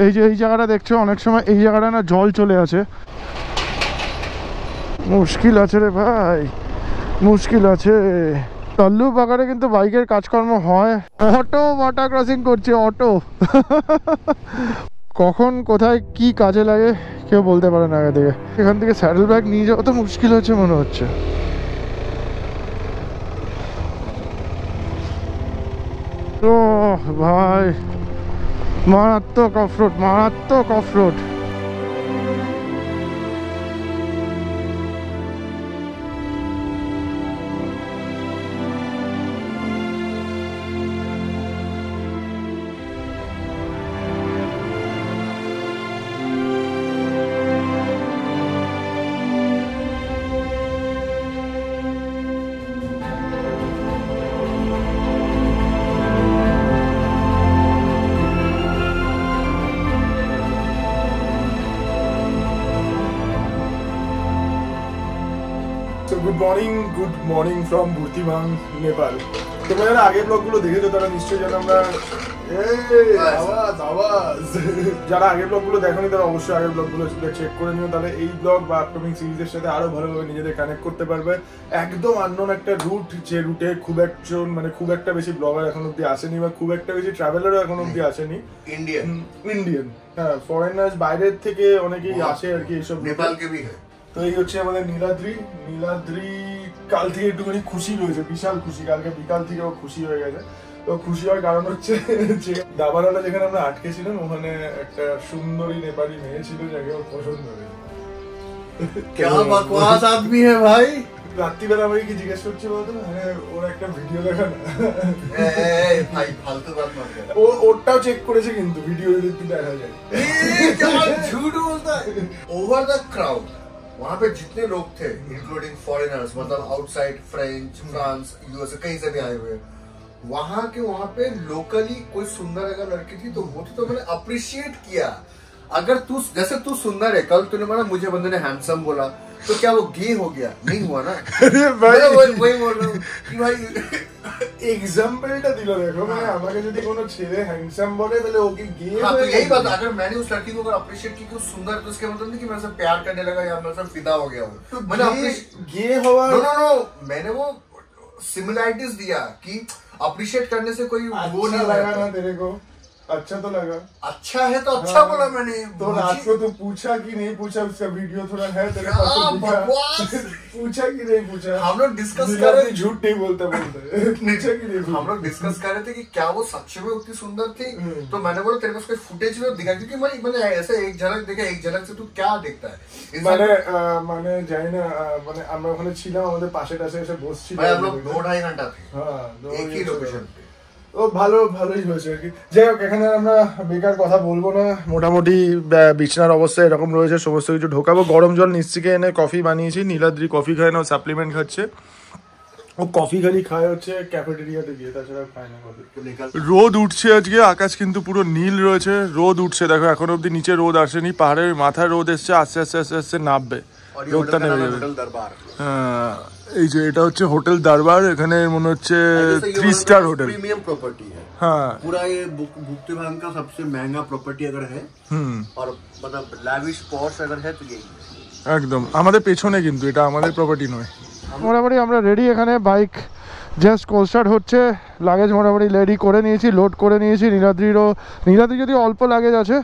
এই যে এই জায়গাটা দেখছো, অনেক সময় এই জায়গাটা না জল চলে আসে, মুশকিল আছে রে ভাই, মুশকিল আছে। তল্লু পাকারে কিন্তু বাইকের কাজকর্ম হয়। অটো ওয়াটার ক্রসিং করছে, অটো। কখন কোথায় কি কাজে লাগে কেউ বলতে পারে না আগে থেকে। এখান থেকে স্যাডেল ব্যাগ নিয়ে যাওয়া তো মুশকিল হচ্ছে মনে হচ্ছে। তো ভাই মারাত্মক অফরোড, মারাত্মক offroad. Good morning from Burtibang, Nepal. তোমরা যারা আগের ব্লগগুলো দেখেছো তারা নিশ্চয়ই জানো আমরা যারা আগের ব্লগগুলো দেখোনি তারা অবশ্যই আগের ব্লগগুলো চেক করে নিও, তাহলে এই ব্লগ বা আপকামিং সিরিজের সাথে আরো ভালোভাবে নিজেদের কানেক্ট করতে পারবে। একদম আননোন একটা রুট, যে রুটে খুব একটা বেশি ব্লগার এখন অব্দি আসেনি বা খুব একটা বেশি ট্রাভেলারও এখন অব্দি আসেনি। ইন্ডিয়ান হ্যাঁ, ফরেনার্স বাইরের থেকে অনেকেই আসে আর কি এইসব। নেপালকে ভি। তো এই হচ্ছে আমাদের নীলাদ্রি কাল থেকে একটুখানি খুশি রয়েছে, বিশাল খুশি। কালকে বিকাল থেকে ও খুশি হয়ে গেছে। তো খুশি হওয়ার কারণ হচ্ছে যে দাবারওয়ালা যেখানে আমরা আটকে ছিলাম ওখানে একটা সুন্দরী নেপালি মেয়ে ছিল যাকে ওর পছন্দ হয়েছে। রাত্রিবেলা আমাকে কি জিজ্ঞেস করছে বলতো, ওর একটা ভিডিও দেখা না, ওরটাও চেক করেছে কিন্তু ভিডিও যদি দেখা যায়। झूठ बोलता है। ओवर द क्राउड वहाँ पे जितने लोग थे इंक्लूडिंग फॉरेनर्स, मतलब आउटसाइड फ्रांस यूएसए कहीं से भी आए हुए, वहाँ पे लोकली कोई सुंदर अगर लड़की थी तो वो तो मैंने अप्रिशिएट किया। अगर तू जैसे तू सुंदर है, कल तूने बोला मुझे बंदे ने हैंडसम बोला, तो क्या वो गे हो गया? नहीं हुआ ना। अरे भाई वही बोल रहा हूँ कि भाई एग्जाम्पलটা দিল দেখো, মানে আমাকে যদি কোনো ছেলে হ্যান্ডসাম বলে তাহলে ওকে গে। हाँ, तो यही बात, अगर मैंने उस लड़की को अगर अप्रिशिएट की कि वो सुंदर है, तो इसका मतलब नहीं कि मैं उससे प्यार करने लगा या मैं उससे फिदा हो गया हूँ। मैंने गे हवा नो मैंने वो सिमिलैरिटीज दिया कि अप्रिशिएट करने से कोई वो नहीं लगा ना तेरे को। अच्छा तो लगा, अच्छा है तो अच्छा बोला मैंने। तो रात को तू पूछा कि नहीं पूछा, उसका वीडियो थोड़ा है तेरे पास तो पूछा कि नहीं पूछा? हम लोग डिस्कस कर रहे थे, झूठ नहीं बोलते पूछा कि नहीं? हम लोग डिस्कस कर रहे थे कि क्या वो सच में उतनी सुंदर थी। तो मैंने बोला तेरे पास कोई फुटेज में दिखा, क्योंकि मैंने ऐसे एक झलक देखा, एक झलक से तू क्या देखता है। মানে যাই না, মানে আমরা ওখানে ছিলাম, আমাদের পাশে টাশে এসে বসছিল, हम लोग 2-2.5 घंटा थे एक ही लोकेशन पे। ও ভালোই হয়েছে আর কি। যাই হোক, এখানে আমরা বেকার কথা বলবো না। মোটামুটি বিছানার অবস্থা এরকম রয়েছে, সমস্ত কিছু ঢোকাবো। গরম জল নিশ্চিকে এনে কফি বানিয়েছি, নীলাদ্রি কফি খায় না, ও সাপ্লিমেন্ট খাচ্ছে। ও কফি খালি খায় হচ্ছে ক্যাফেটেরিয়াতে গিয়ে, তাছাড়া খায় না কফি। রোদ উঠছে আজকে, আকাশ কিন্তু পুরো নীল রয়েছে, রোদ উঠছে দেখো। এখন অব্দি নিচে রোদ আসেনি, পাহাড়ের মাথায় রোদ এসছে, আস্তে আস্তে আস্তে আস্তে নামবে, রোদটা নেমে যাবে। হ্যাঁ, এই যে এটা হচ্ছে হোটেল দরবার, এখানে মনে হচ্ছে 3 স্টার হোটেল, प्रीमियम प्रॉपर्टी है। हाँ, पूरा ये भुक्तिभांग का सबसे महंगा प्रॉपर्टी अगर है और मतलब लैविश पॉश अगर है तो यही একদম আমাদের পেছনে, কিন্তু এটা আমাদের প্রপার্টি নয়। মোটামুটি আমরা রেডি, এখানে বাইক জাস্ট কোস্টার্ট হচ্ছে, লাগেজ মোটামুটি রেডি করে নিয়েছি, লোড করে নিয়েছি। নীলাদ্রি যদি অল্প লাগেজ আছে,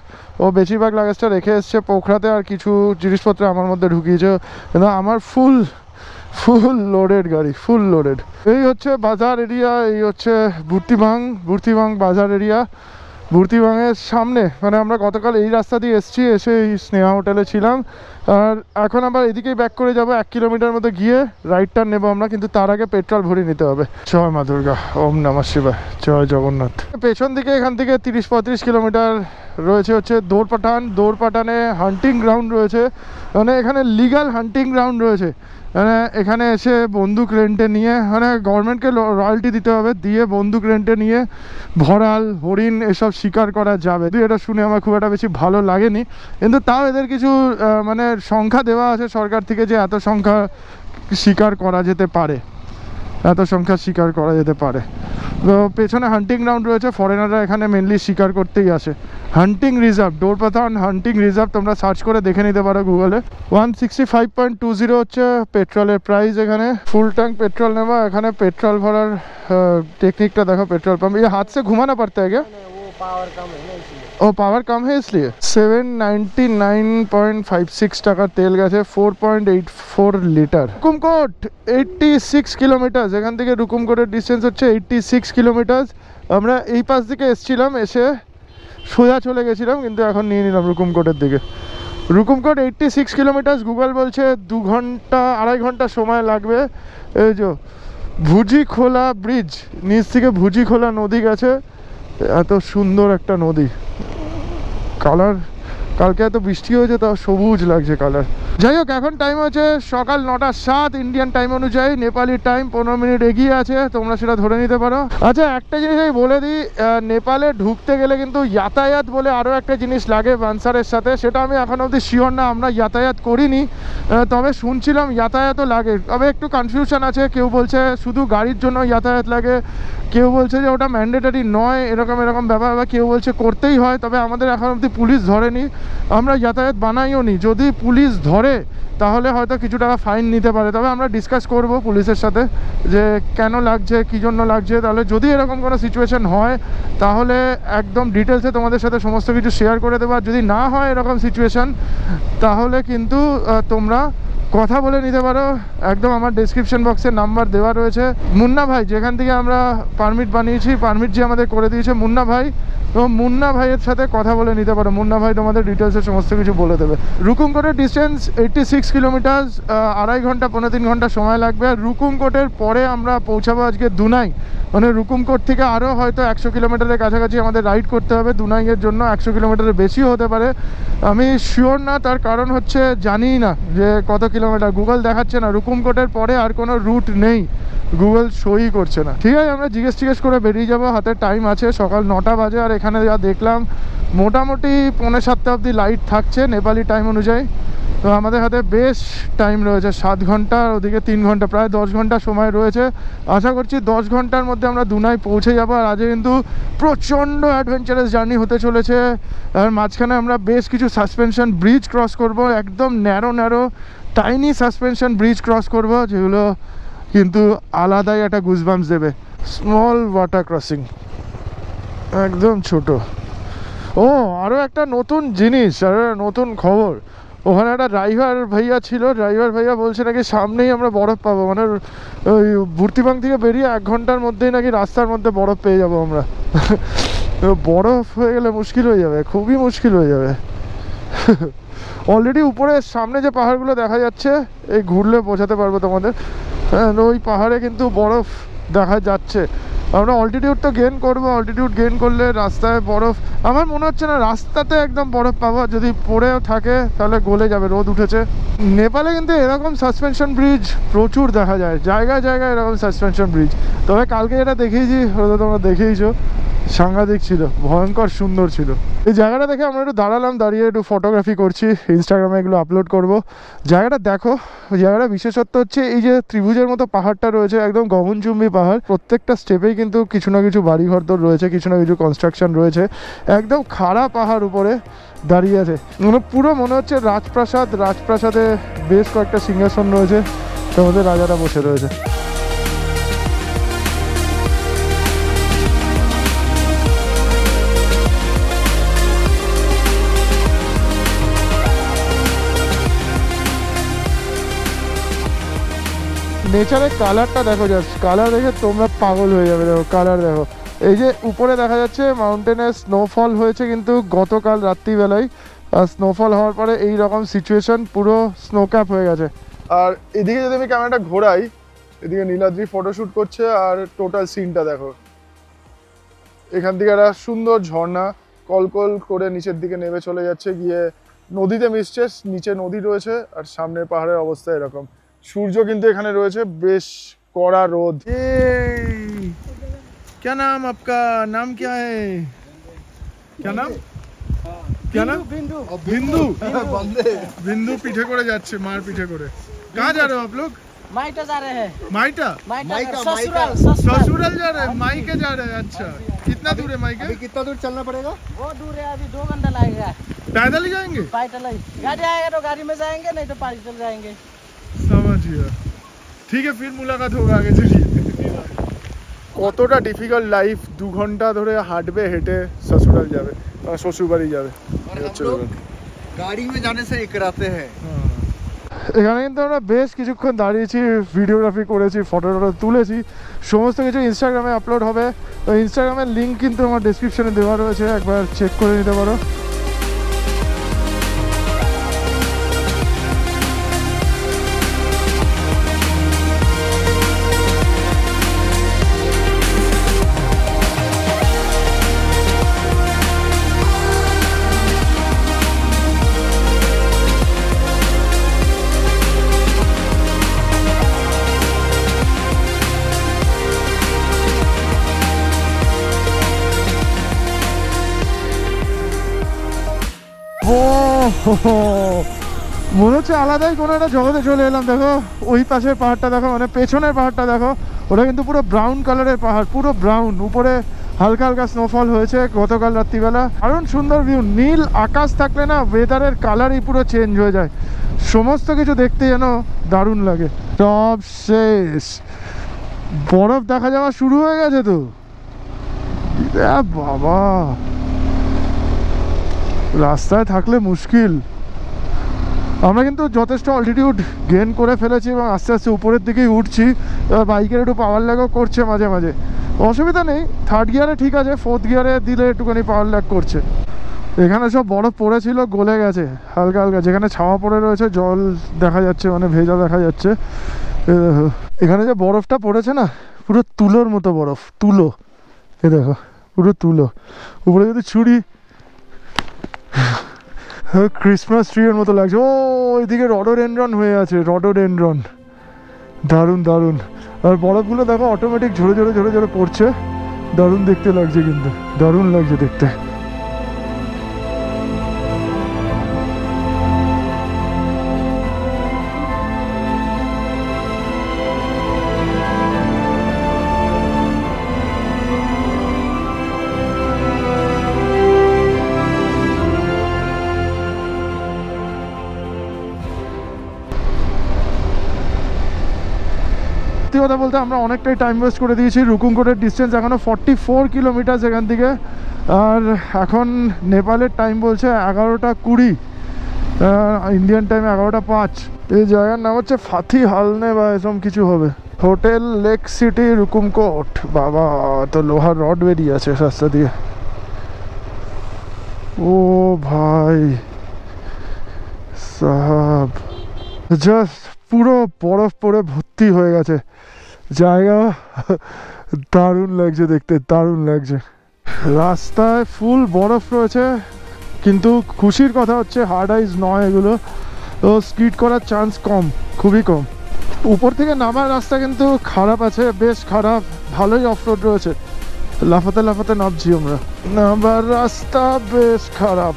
ও বেশিরভাগ লাগেজটা রেখে এসছে পোখরাতে, আর কিছু জিনিসপত্র আমার মধ্যে ঢুকিয়েছে, কিন্তু আমার ফুল লোডেড গাড়ি, ফুল লোডেড। এই হচ্ছে বাজার এরিয়া, এই হচ্ছে বুর্তিমাং বাজার এরিয়া। বুর্তিমাংয়ের সামনে, মানে আমরা গতকাল এই রাস্তা দিয়ে এসে এই স্নেহা হোটেলে ছিলাম, আর এখন আবার এদিকেই ব্যাক করে যাব। 1 কিলোমিটার মতো গিয়ে রাইট টার্ন নেবো আমরা, কিন্তু তার আগে পেট্রোল ভরিয়ে নিতে হবে। জয় মা দুর্গা, ওম নমঃ শিবায়, জয় জগন্নাথ। পেছন দিকে এখান থেকে 30-35 কিলোমিটার রয়েছে হচ্ছে দৌড়পাটানে হান্টিং গ্রাউন্ড রয়েছে, মানে এখানে লিগাল হান্টিং গ্রাউন্ড রয়েছে। মানে এখানে এসে বন্দুক রেন্টে নিয়ে, মানে গভর্নমেন্টকে রয়্যালটি দিতে হবে, দিয়ে বন্দুক রেন্টে নিয়ে ভরাল, হরিণ এসব শিকার করা যাবে। এটা শুনে আমার খুব একটা বেশি ভালো লাগেনি, কিন্তু তাও এদের কিছু মানে সংখ্যা দেওয়া আছে সরকার থেকে, যে এত সংখ্যা শিকার করা যেতে পারে। এত সংখ্যা শিকার করা যেতে পারে। তো পেছনে হান্টিং গ্রাউন্ড রয়েছে, ফরেনাররা এখানে মেনলি শিকার করতেই আসে। হান্টিং রিজার্ভ, ডোরপাথান হান্টিং রিজার্ভ তোমরা সার্চ করে দেখে নিতে পারো গুগলে। 165.20 হচ্ছে পেট্রোলের প্রাইস। এখানে ফুল ট্যাঙ্ক পেট্রোল নেওয়া, এখানে পেট্রোল ভরার টেকনিকটা দেখো। পেट्रोल पंप ये हाथ से घुमाना पड़ता है क्या? वो पावर कम है ना इसलिए। ओ पावर कम है इसलिए। 799.56 টাকার তেল গেছে, 4.84 লিটার। রুকুমকোট 86 কিলোমিটার, এখান থেকে রুকুমকোটের ডিস্টেন্স হচ্ছে 86 কিলোমিটার। আমরা এই পাশ দিকে এসেছিলাম, এসে সোজা চলে গেছিলাম, কিন্তু এখন নিয়ে নিলাম রুকুমকোটের দিকে। রুকুমকোট 86 কিলোমিটার, গুগল বলছে 2 ঘন্টা 2.5 ঘন্টা সময় লাগবে। এই যে ভুজিখোলা ব্রিজ, নিচ থেকে ভুজিখোলা নদী গেছে। এত সুন্দর একটা নদী, কালার, কালকে এত বৃষ্টি হয়েছে তাও সবুজ লাগছে কালার। যাই হোক, এখন টাইম হচ্ছে সকাল 9:07 ইন্ডিয়ান টাইম অনুযায়ী, নেপালি টাইম 15 মিনিট এগিয়ে আছে, তোমরা সেটা ধরে নিতে পারো। আচ্ছা, একটা জিনিস আমি বলে দিই, নেপালে ঢুকতে গেলে কিন্তু যাতায়াত বলে আরও একটা জিনিস লাগে বানসারের সাথে, সেটা আমি এখন অবধি শিওর না, আমরা যাতায়াত করিনি, তবে শুনছিলাম যাতায়াতও লাগে। তবে একটু কনফিউশন আছে, কেউ বলছে শুধু গাড়ির জন্য যাতায়াত লাগে, কেউ বলছে যে ওটা ম্যান্ডেটারি নয়, এরকম ব্যাপার, বা কেউ বলছে করতেই হয়। তবে আমাদের এখন অবধি পুলিশ ধরেনি, আমরা যাতায়াত বানাইও নি। যদি পুলিশ ধরে তাহলে হয়তো কিছু টাকা ফাইন নিতে পারে, তবে আমরা ডিসকাস করব পুলিশের সাথে যে কেন লাগছে, কী জন্য লাগছে। তাহলে যদি এরকম কোনো সিচুয়েশন হয় তাহলে একদম ডিটেলসে তোমাদের সাথে সমস্ত কিছু শেয়ার করে দেবো। আর যদি না হয় এরকম সিচুয়েশন, তাহলে কিন্তু তোমরা কথা বলে নিতে পারো। একদম আমার ডেসক্রিপশন বক্সে নাম্বার দেওয়া রয়েছে। মুন্না ভাই, যেখান থেকে আমরা পারমিট বানিয়েছি, পারমিট যে আমাদের করে দিয়েছে মুন্না ভাই, তো মুন্না ভাইয়ের সাথে কথা বলে নিতে পারো। মুন্না ভাই তোমাদের ডিটেলসে সমস্ত কিছু বলে দেবে। রুকুমকোটের ডিস্টেন্স 86 কিলোমিটার, 2.5 ঘন্টা 3 ঘন্টা সময় লাগবে। আর রুকুমকোটের পরে আমরা পৌঁছাবো আজকে দুনাই, মানে রুকুমকোট থেকে আরও হয়তো 100 কিলোমিটারের কাছাকাছি আমাদের রাইড করতে হবে দুনাইয়ের জন্য। 100 কিলোমিটারের বেশিও হতে পারে, আমি শিওর না, তার কারণ হচ্ছে জানি না যে কত কিলোমিটার, গুগল দেখাচ্ছে না। রুকুমকোটের পরে আর কোনো রুট নেই, গুগল শোই করছে না। ঠিক আছে, আমরা জিজ্ঞেস করে বেরিয়ে যাবো, হাতে টাইম আছে, সকাল 9টা বাজে। আর এখানে যা দেখলাম মোটামুটি 6:45 অবধি লাইট থাকছে নেপালি টাইম অনুযায়ী। তো আমাদের হাতে বেশ টাইম রয়েছে, 7 ঘন্টা, ওদিকে 3 ঘন্টা, প্রায় 10 ঘন্টা সময় রয়েছে। আশা করছি 10 ঘন্টার মধ্যে আমরা দুনাই পৌঁছে যাবো। আর আজকে কিন্তু প্রচণ্ড অ্যাডভেঞ্চারাস জার্নি হতে চলেছে। আর মাঝখানে আমরা বেশ কিছু সাসপেনশন ব্রিজ ক্রস করব, একদম narrow tiny suspension bridge cross করব, যেগুলো কিন্তু আলাদাই একটা গুজবাম্পস দেবে। স্মল ওয়াটার ক্রসিং, একদম ছোট। ও আরও একটা নতুন জিনিস, আর নতুন খবর, ওখানে একটা ড্রাইভার ভাইয়া ছিল, ড্রাইভার ভাইয়া বলছে নাকি সামনেই আমরা বরফ পাবো, মানে ওই ভর্তিবাং থেকে বেরিয়ে 1 ঘন্টার মধ্যেই নাকি রাস্তার মধ্যে বরফ পেয়ে যাবো আমরা। বরফ হয়ে গেলে মুশকিল হয়ে যাবে, খুবই মুশকিল হয়ে যাবে। অলরেডি উপরে সামনে যে পাহাড়গুলো দেখা যাচ্ছে, এই ঘুরলে বোঝাতে পারবো তোমাদের, ওই পাহাড়ে কিন্তু বরফ দেখা যাচ্ছে। আমরা অল্টিটিউড তো গেইন করবো, অল্টিটিউড গেইন করলে রাস্তায় বরফ, আমার মনে হচ্ছে না রাস্তাতে একদম বরফ পাবো, যদি পড়েও থাকে তাহলে গলে যাবে, রোদ উঠেছে। নেপালে কিন্তু এরকম সাসপেনশন ব্রিজ প্রচুর দেখা যায়, জায়গায় এরকম সাসপেনশন ব্রিজ। তবে কালকে যেটা দেখিয়েছি ওটা তোমরা দেখেইছো, সাংঘাতিক ছিল, ভয়ঙ্কর সুন্দর ছিল। এই জায়গাটা দেখে আমরা একটু দাঁড়ালাম, দাঁড়িয়ে একটু ফটোগ্রাফি করছি, ইনস্টাগ্রামে এগুলো আপলোড করব। জায়গাটা দেখো, জায়গাটা বিশেষত্ব হচ্ছে এই যে ত্রিভুজের মতো পাহাড়টা রয়েছে, একদম গগনচুম্বী পাহাড়, প্রত্যেকটা স্টেপেই কিন্তু কিছু না কিছু বাড়িঘর তো রয়েছে, কিছু না কিছু কনস্ট্রাকশন রয়েছে, একদম খাড়া পাহাড় উপরে দাঁড়িয়ে আছে, মানে পুরো মনে হচ্ছে রাজপ্রাসাদ। রাজপ্রাসাদে বেশ কয়েকটা সিংহাসন রয়েছে, তার মধ্যে রাজারা বসে রয়েছে। নেচারের কালারটা দেখো, জাস্ট কালার দেখে তোমরা পাগল হয়ে যাবে। দেখো কালার দেখো, এই যে উপরে দেখা যাচ্ছে মাউন্টেনে স্নোফল হয়েছে কিন্তু গতকাল রাত্রিবেলায়, আর স্নোফল হওয়ার পরে এই রকম সিচুয়েশন, পুরো স্নো ক্যাপ হয়ে গেছে। আর এদিকে যদি আমি ক্যামেরাটা ঘোরাই, এদিকে নীলাদ্রি ফটোশ্যুট করছে, আর টোটাল সিনটা দেখো, এখান থেকে একটা সুন্দর ঝর্ণা কলকল করে নিচের দিকে নেমে চলে যাচ্ছে, গিয়ে নদীতে মিশছে, নিচে নদী রয়েছে, আর সামনের পাহাড়ের অবস্থা এরকম। সূর্য কিন্তু এখানে রয়েছে, বেশ কড়া রোদ। क्या नाम आपका, नाम क्या है, क्या नाम, क्या नाम, बिंदु। बिंदु पीछे করে যাচ্ছে, মার পিঠে করে। कहाँ जा रहे हो आप लोग? माइटा जा रहे हैं माइटा माइटा माइका, ससुराल माइका। ससुराल ससुराल जा रहे हैं, मायके जा रहे हैं। अच्छा, कितना दूर है मायके? अभी कितना दूर चलना पड़ेगा? वो दूर है, अभी 2 घंटा लगेगा। पैदल ही जाएंगे? पैदल ही गाड़ी आएगा तो गाड़ी में जाएंगे, नहीं तो पैदल जाएंगे। समझ गया। ठीक है, फिर मुलाकात होगा आगे। चलिए। কতটা ডিফিকাল্ট লাইফ, 2 ঘন্টা ধরে হাঁটবে, হেঁটে শ্বশুরাল যাবে, শ্বশুরবাড়ি যাবে। और हम लोग गाड़ी में जाने से इकराते हैं। এখানে কিন্তু আমরা বেশ কিছুক্ষণ দাঁড়িয়েছি, ভিডিওগ্রাফি করেছি, ফটো তুলেছি, সমস্ত কিছু ইনস্টাগ্রামে আপলোড হবে। তো ইনস্টাগ্রামের লিঙ্ক কিন্তু আমার ডেসক্রিপশনে দেওয়া রয়েছে, একবার চেক করে নিতে পারো। মনে হচ্ছে আলাদাই কোনো একটা জগতে চলে এলাম। দেখো ওই পাশের পাহাড়টা দেখো, মানে পেছনের পাহাড়টা দেখো, ওটা কিন্তু পুরো ব্রাউন কালারের পাহাড়, পুরো ব্রাউন। উপরে হালকা হালকা স্নোফল হয়েছে গতকাল রাত্রিবেলা। দারুণ সুন্দর ভিউ। নীল আকাশ থাকলে না ওয়েদারের কালারই পুরো চেঞ্জ হয়ে যায়, সমস্ত কিছু দেখতে যেন দারুণ লাগে। সব শেষ, বরফ দেখা যাওয়া শুরু হয়ে গেছে তো। বাবা, রাস্তায় থাকলে মুশকিল। আমরা কিন্তু যথেষ্ট অল্টিটিউড গেইন করে ফেলেছি এবং আস্তে আস্তে উপরের দিকেই উঠছি। এবার বাইকের একটু পাওয়ার ল্যাগও করছে মাঝে মাঝে, অসুবিধা নেই। 3rd গিয়ারে ঠিক আছে, 4th গিয়ারে দিলে একটুখানি পাওয়ার ল্যাগ করছে। এখানে সব বরফ পড়েছিল, গলে গেছে হালকা হালকা। যেখানে ছাওয়া পড়ে রয়েছে জল দেখা যাচ্ছে, মানে ভেজা দেখা যাচ্ছে। এখানে যে বরফটা পড়েছে না, পুরো তুলোর মতো বরফ, তুলো। এ দেখো, পুরো তুলো। উপরে যদি ছুরি, ক্রিসমাস ট্রি এর মতো লাগছে। ও ওইদিকে রডোডেনড্রন হয়ে আছে, রডোডেনড্রন। দারুণ দারুণ। আর বরফগুলো দেখো অটোমেটিক ঝরে ঝরে ঝরে ঝরে পড়ছে। দারুণ দেখতে লাগছে, কিন্তু দারুণ লাগছে দেখতে। কথা বলতে আমরা অনেকটাই টাইম ওয়েস্ট করে দিয়েছি। রুকুমকোটের ডিস্টেন্স এখনও 44 কিলোমিটার এখান থেকে। আর এখন নেপালের টাইম বলছে 11টা 20, ইন্ডিয়ান টাইম 11টা 5। এই জায়গার নাম হচ্ছে ফাথি হালনে বা এরকম কিছু হবে। Hotel lake city Rukumkot. বাবা, তো লোহার রড বেরিয়ে আছে রাস্তা দিয়ে। ও ভাই সাহাব, জাস্ট পুরো বরফ পরে ভর্তি হয়ে গেছে জায়গা। দারুণ লাগছে দেখতে, দারুণ লাগছে। রাস্তায় ফুল বরফ রয়েছে, কিন্তু খুশির কথা হচ্ছে হার্ড আইস নয় এগুলো, তো স্কিড করার চান্স কম, খুবই কম। উপর থেকে নামার রাস্তা কিন্তু খারাপ আছে, বেশ খারাপ। ভালোই অফরোড রয়েছে, লাফাতে লাফাতে নামছি আমরা। নামার রাস্তা বেশ খারাপ।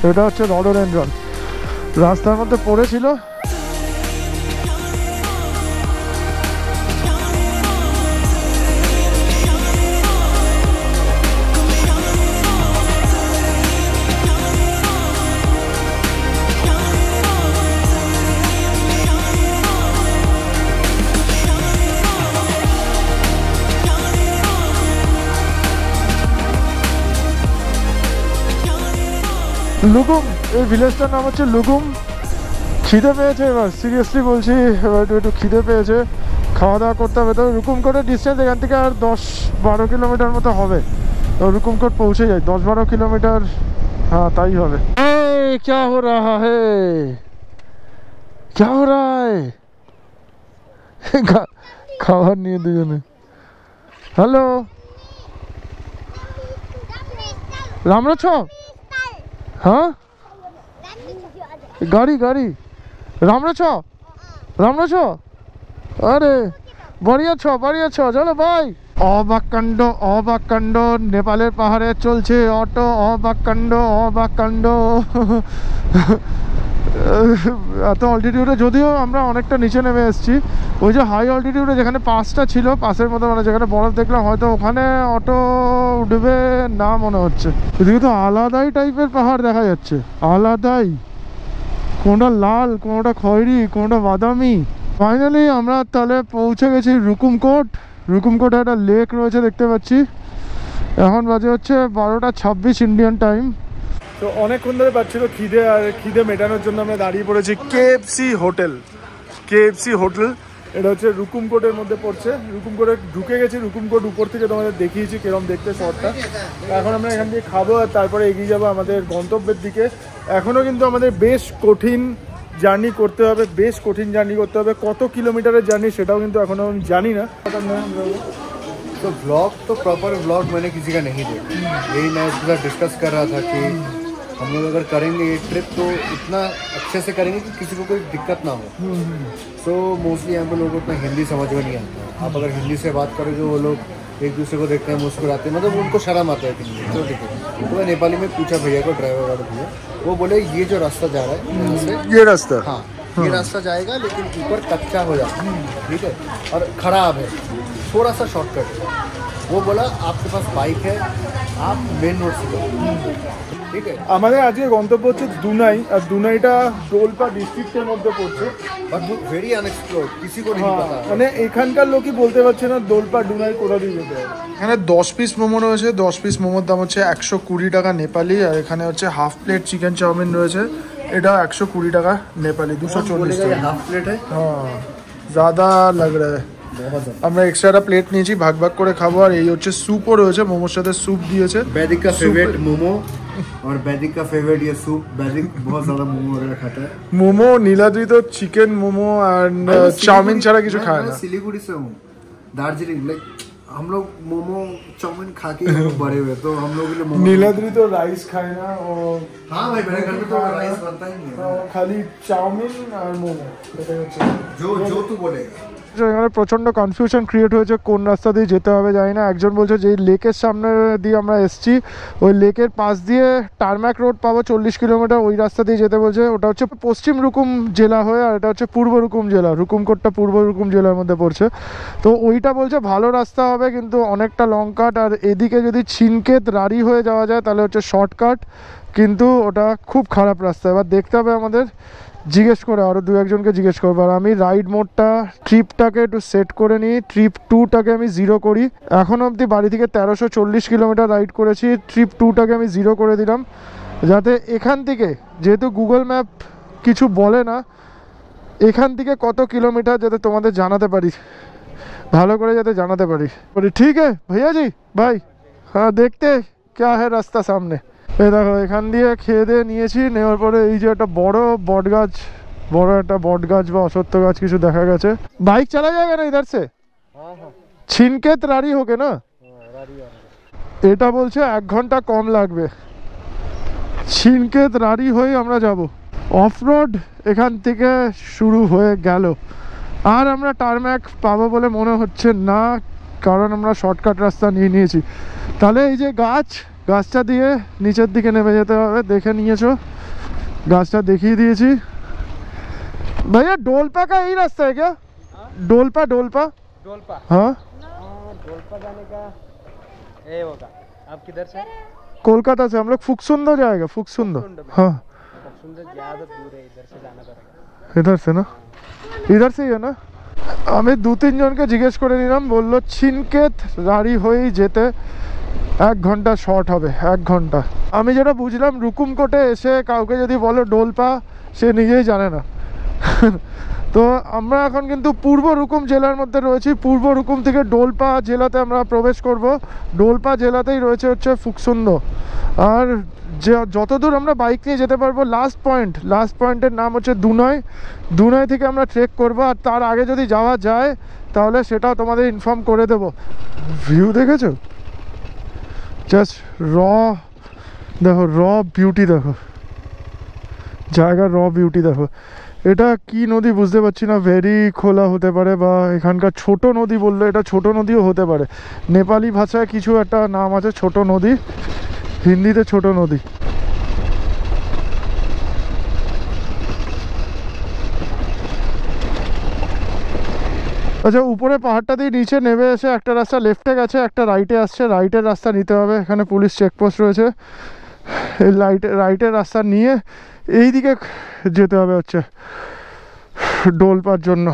এটা হচ্ছে রডোডেনড্রন, রাস্তার মধ্যে পড়েছিল। লুগুম, এই ভিলেজটার নাম হচ্ছে লুগুম। খিদে পেয়েছে এবার, সিরিয়াসলি বলছি, এবার একটু খিদে পেয়েছে, খাওয়া দাওয়া করতে হবে। তবে রুকুমকোটের ডিস্টেন্স এখান থেকে আর 10-12 কিলোমিটার মতো হবে, তো রুকুমকোট পৌঁছে যায়। 10-12 কিলোমিটার, হ্যাঁ তাই হবে। এই क्या हो रहा है, क्या हो रहा है? খাবার নিয়ে দুজনে। হ্যালো, রামরাছ, হ্যাঁ গাড়ি গাড়ি রামরাছ, রামরাছ, আরে বাড়ি আছো, বাড়ি আছো, চলো ভাই। অবাক কাণ্ড, অবাক কাণ্ড, নেপালের পাহাড়ে চলছে অটো। অবাক কাণ্ড, অবাক কাণ্ড। এত অল্টিটিউডে, যদিও আমরা অনেকটা নিচে নেমে এসেছি, ওই যে হাই অল্টিটিউডে যেখানে পাসটা ছিল, পাসের মতো মানে যেখানে বরফ দেখলাম, হয়তো ওখানে অটো উঠবে না মনে হচ্ছে। এদিকে তো আলাদাই টাইপের পাহাড় দেখা যাচ্ছে, আলাদাই, কোনটা লাল, কোনটা খয়েরি, কোনটা বাদামি। ফাইনালি আমরা তাহলে পৌঁছে গেছি রুকুমকোট। রুকুমকোটে একটা লেক রয়েছে দেখতে পাচ্ছি। এখন বাজে হচ্ছে 12:26 ইন্ডিয়ান টাইম। তো অনেকক্ষণ ধরে পাচ্ছিল খিদে, আর খিদে মেটানোর জন্য আমরা দাঁড়িয়ে পড়েছি কেএফসি হোটেল। কেএফসি হোটেল এটা হচ্ছে রুকুমকোটের মধ্যে পড়ছে। রুকুমকোটে ঢুকে গেছি, রুকুমকোট উপর থেকে তোমাদের দেখিয়েছি কিরম দেখতে শহরটা। এখন আমরা এখান থেকে খাবো আর তারপরে এগিয়ে যাবো আমাদের গন্তব্যের দিকে। এখনও কিন্তু আমাদের বেশ কঠিন জার্নি করতে হবে, বেশ কঠিন জার্নি করতে হবে। কত কিলোমিটারের জার্নি সেটাও কিন্তু এখনও আমি জানি না। तो व्लॉग तो प्रॉपर व्लॉग मैंने किसी का नहीं देखा, यही मैं इसके साथ डिस्कस कर रहा था कि हम लोग अगर करेंगे ये ट्रिप तो इतना अच्छे से करेंगे कि किसी को कोई दिक्कत ना हो। सो मोस्टली यहाँ पे लोगों को इतना हिंदी समझ में नहीं आता है। आप अगर हिंदी से बात करें जो वो लोग एक दूसरे को देखते हैं, मुस्कुराते हैं, मतलब उनको शर्म आता है कि नहीं, तो ठीक है। तो मैं नेपाली में पूछा भैया को, ड्राइवर वाले भैया, वो बोले ये जो रास्ता जा रहा है यहाँ से, ये रास्ता, हाँ ये रास्ता जाएगा लेकिन ऊपर कच्चा हो जाता है, ठीक है, और ख़राब है, थोड़ा सा शॉर्टकट है। वो बोला आपके पास बाइक है, आप मेन रोड से जाओ, ठीक है। আমাদের আজকে গন্তব্য হচ্ছে দুনাই, আর দুনাইটা ডোলপা ডিস্ট্রিক্টের মধ্যে পড়ছে। बट वो वेरी अनएक्सप्लोर्ड, किसी को नहीं पता। মানে এখানকার লোকই বলতে পারছে না দোলপা দুনাই কোথা দিয়ে যেতে হবে। এখানে 10 পিস মোমো রয়েছে, 10 পিস মোমোর দাম হচ্ছে 120 টাকা নেপালি। আর এখানে হচ্ছে হাফ প্লেট চিকেন চাউমিন রয়েছে, এটা 120 টাকা নেপালি, 240 টাকা। हाफ प्लेट है, হ্যাঁ ज़्यादा लग रहा है। আমরা এক্সট্রা প্লেট নিয়েছি, ভাগ ভাগ করে খাবো। আর এই হচ্ছে স্যুপও রয়েছে, মোমোর সাথে স্যুপ দিয়েছে। वैदिक का फेवरेट मोमो और वैदिक का फेवरेट ये सूप। वैदिक बहुत ज़्यादा मोमो वगैरह खाता है। মোমো, নীলাদ্রি তো চিকেন মোমো আর চাউমিন ছাড়া কিছু খায় না। मैं सिलीगुड़ी से हूँ, दार्जिलिंग, लाइक हम लोग मोमो चाउमीन खा के हम लोग बड़े हुए, तो हम लोग के लिए मोमो। নীলাদ্রি তো রাইস খায় না, ও हाँ भाई मेरे घर में तो राइस बनता ही नहीं है, খালি চাউমিন আর মোমো, এটাই হচ্ছে। जो तू बोलेगा। এখানে প্রচন্ড কনফিউশন ক্রিয়েট হয়েছে কোন রাস্তা দিয়ে যেতে হবে জানি না। একজন বলছে যে লেকের সামনে দিয়ে আমরা এসছি, ওই লেকের পাশ দিয়ে টারম্যাক রোড পাবো 40 কিলোমিটার, ওই রাস্তা দিয়ে যেতে বলছে। ওটা হচ্ছে পশ্চিম রুকুম জেলা হয়ে, আর এটা হচ্ছে পূর্ব রুকুম জেলা। রুকুমকোটটা পূর্ব রুকুম জেলার মধ্যে পড়ছে। তো ওইটা বলছে ভালো রাস্তা হবে, কিন্তু অনেকটা লং কাট। আর এদিকে যদি ছিনকেত রারি হয়ে যাওয়া যায় তাহলে হচ্ছে শর্টকাট, কিন্তু ওটা খুব খারাপ রাস্তা। এবার দেখতে হবে আমাদের, জিজ্ঞেস করে আরও 2-1জনকে জিজ্ঞেস করবো। আর আমি রাইড মোডটা ট্রিপটাকে একটু সেট করে নিই, ট্রিপ 2টাকে আমি 0 করি। এখন অবধি বাড়ি থেকে 1340 কিলোমিটার রাইড করেছি, ট্রিপ 2টাকে আমি 0 করে দিলাম, যাতে এখান থেকে, যেহেতু গুগল ম্যাপ কিছু বলে না, এখান থেকে কত কিলোমিটার যাতে তোমাদের জানাতে পারি, ভালো করে যাতে জানাতে পারি। ঠিক আছে ভাইয়া জি, ভাই হ্যাঁ দেখতে ক্যা হ্যাঁ রাস্তা সামনে। এই দেখো এখান দিয়ে খেয়ে দিয়ে নিয়েছি, নেওয়ার পরে এই যে একটা বড় বট গাছ, বড় একটা বট গাছ বা অশ্বত্থ গাছ কিছু দেখা গেছে। বাইক চালা যাবে না ইধার সে? ছিনকেত রারি হোকে না, এটা বলছে 1 ঘন্টা কম লাগবে। ছিনকেত রারি হয়ে আমরা যাব। অফ রোড এখান থেকে শুরু হয়ে গেল। আর আমরা টারম্যাক পাবো বলে মনে হচ্ছে না, কারণ আমরা শর্টকাট রাস্তা নিয়ে নিয়েছি। তাহলে এই যে গাছটা দিয়ে নিচের দিকে নেমে যেতে হবে। দেখে নিয়েছো, গাছটা দেখিয়ে দিয়েছি। भैया डोलपा का यही रास्ता है क्या? डोलपा डोलपा हाँ डोलपा जाने का ये होगा। आप किधर से? कोलकाता से हम लोग फुकसुंदो जाएगा। फुकसुंदो हाँ, फुकसुंदो ज्यादा दूर है, इधर से जाना पड़ेगा। इधर से ना, इधर से ही है ना। আমি 2-3জনকে জিজ্ঞেস করে নিলাম, বললো ছিনকেত রারি হয়েই যেতে 1 ঘন্টা শর্ট হবে, 1 ঘন্টা। আমি যেটা বুঝলাম, রুকুমকোটে এসে কাউকে যদি বলো ডোলপা, সে নিজেই জানে না। তো আমরা এখন কিন্তু পূর্ব রুকুম জেলার মধ্যে রয়েছি। পূর্ব রুকুম থেকে ডোলপা জেলাতে আমরা প্রবেশ করব। ডোলপা জেলাতেই রয়েছে হচ্ছে ফুকসুন্দো। আর যে যতদূর আমরা বাইক নিয়ে যেতে পারবো, লাস্ট পয়েন্টের নাম হচ্ছে দুনাই থেকে আমরা ট্রেক করব। আর তার আগে যদি যাওয়া যায় তাহলে সেটাও তোমাদের ইনফর্ম করে দেব। ভিউ দেখেছো, জাস্ট দেখো র বিউটি, দেখো জায়গার র বিউটি দেখো। এটা কি নদী বুঝতে পারছি না, ভেরি খোলা হতে পারে, বা এখানকার ছোট নদী বললে এটা ছোট নদীও হতে পারে। নেপালি ভাষায় কিছু একটা নাম আছে ছোট নদী, হিন্দিতে ছোট নদী। আচ্ছা, উপরে পাহাড়টা দিয়ে নিচে নেমে এসে একটা রাস্তা লেফটে গেছে, একটা রাইটে আসছে। রাইটের রাস্তা নিতে হবে, এখানে পুলিশ চেকপোস্ট রয়েছে। এই রাইটের রাস্তা নিয়ে এই দিকে যেতে হবে হচ্ছে ডোলপার জন্য।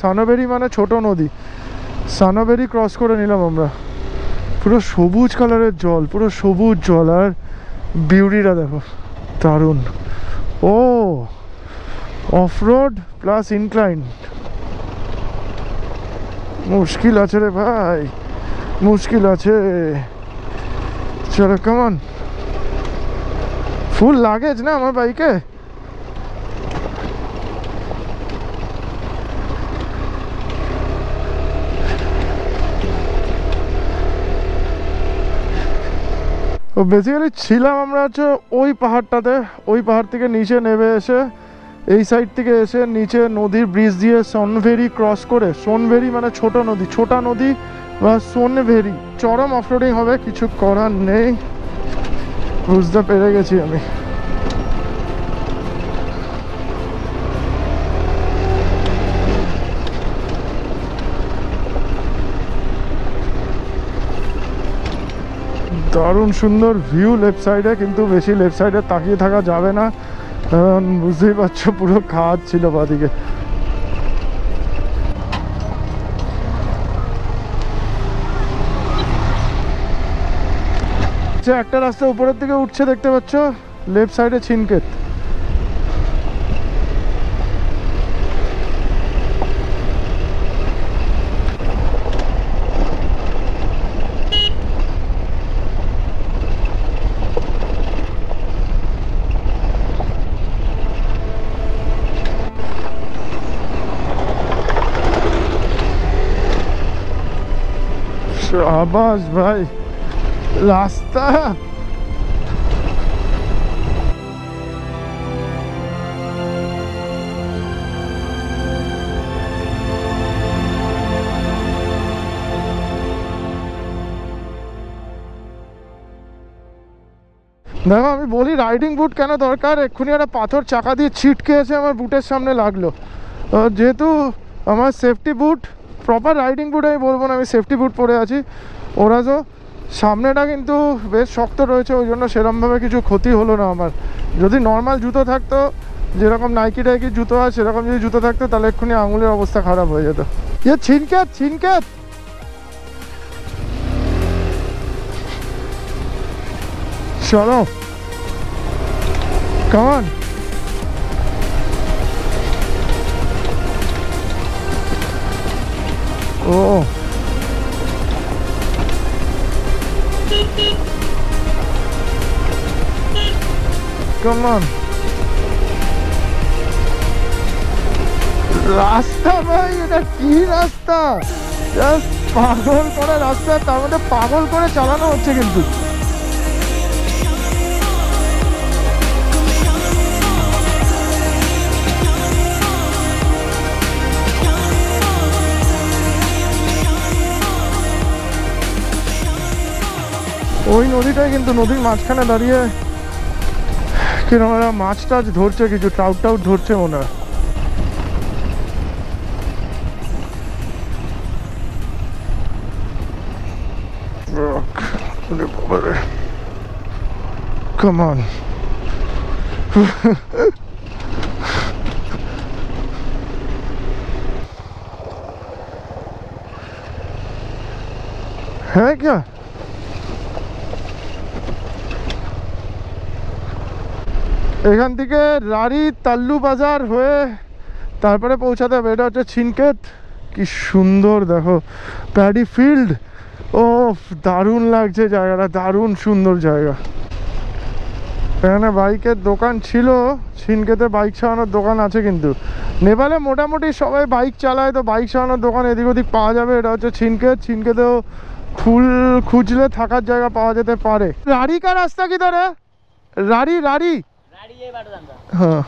সানোবেরি মানে ছোট নদী। সানোবেরি ক্রস করে নিলাম আমরা। পুরো সবুজ কালারের জল, পুরো সবুজ জল, আর বিউটিটা দেখো, দারুণ। ও, অফ রোড প্লাস ইনক্লাইন, মুশকিল আছে রে ভাই, মুশকিল আছে। চলো কেমন, ফুল লাগেজ না আমার বাইকে। বেসিক্যালি ছিলাম আমরা হচ্ছে ওই পাহাড়টাতে, ওই পাহাড় থেকে নিচে নেমে এসে এই সাইড থেকে এসে নিচে নদীর ব্রিজ দিয়ে সোনভেরি ক্রস করে, সোনভেরি মানে ছোট নদী, ছোটা নদী বা সোনভেরি, চরম অফরোডিং হবে, কিছু করার নেই, বুঝতে পেরে গেছি আমি। দারুণ সুন্দর ভিউ লেফট সাইডে, কিন্তু বেশি লেফট সাইডে তাকিয়ে থাকা যাবে না, কারণ বুঝতেই পারছো পুরো খাদ ছিল বাদিকে। একটা রাস্তা উপরের দিকে উঠছে দেখতে পাচ্ছ, লেফট সাইডে ছিনকেত। আবাস ভাই, রাস্তা দেখো, আমি বলি রাইডিং বুট কেন দরকার, এক্ষুনি একটা পাথর চাকা দিয়ে ছিটকে এসে আমার বুটের সামনে লাগলো। যেহেতু আমার সেফটি বুট, প্রপার রাইডিং বুট আমি বলবো না, আমি সেফটি বুট পরে আছি। ওরাজো সামনেটা কিন্তু বেশ শক্ত রয়েছে, ওই জন্য সেরকমভাবে কিছু ক্ষতি হলো না আমার। যদি নর্মাল জুতো থাকতো, যেরকম নাইকি জুতো হয় সেরকম যদি জুতো থাকতো, তাহলে এক্ষুনি আঙুলের অবস্থা খারাপ হয়ে যেত। ইয়ে ছিনকেত, ছিনকেত, চলো কেমন। ও, come on, রাস্তা ভাই, এটা কি রাস্তা, জাস্ট পাগল করে রাস্তা, তার মধ্যে পাগল করে চালানো হচ্ছে কিন্তু। ওই নদীটাই কিন্তু, নদীর মাঝখানে দাঁড়িয়ে কিরকম একটা মাছ টাছ ধরছে, কিছু ট্রাউট টাউট ধরছে মনে হয়। Come on. है क्या? এখান থেকে রাড়ি তাল্লু বাজার হয়ে তারপরে পৌঁছাতে হবে। এটা হচ্ছে ছিনকেত। কি সুন্দর দেখো, প্যাডি ফিল্ড। ও দারুণ লাগছে জায়গাটা, দারুণ সুন্দর জায়গা। এখানে বাইকের দোকান ছিল, ছিনকেতে বাইক চালানোর দোকান আছে, কিন্তু নেপালে মোটামুটি সবাই বাইক চালায়, তো বাইক চালানোর দোকান এদিক ওদিক পাওয়া যাবে। এটা হচ্ছে ছিনকেত। ছিনকেতেও ফুল খুঁজলে থাকার জায়গা পাওয়া যেতে পারে। রাড়ি কা রাস্তা কি ধরে? রাড়ি রাড়ি হ্যাঁ,